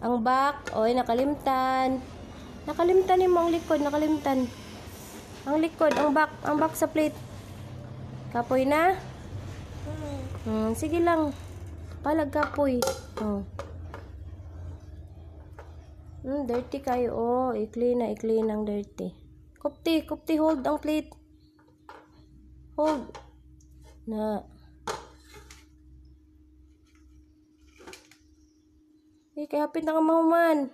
Ang back, oy, nakalimtan. Nakalimtan mo ang likod, nakalimtan. Ang likod, ang back sa plate. Kapoy na? Sige lang. Palag kapoy. Oh. Dirty kayo. Oh, i-clean ang dirty. Kupti, hold ang plate. Hold. Na. Kaya hapit na ka mahuman.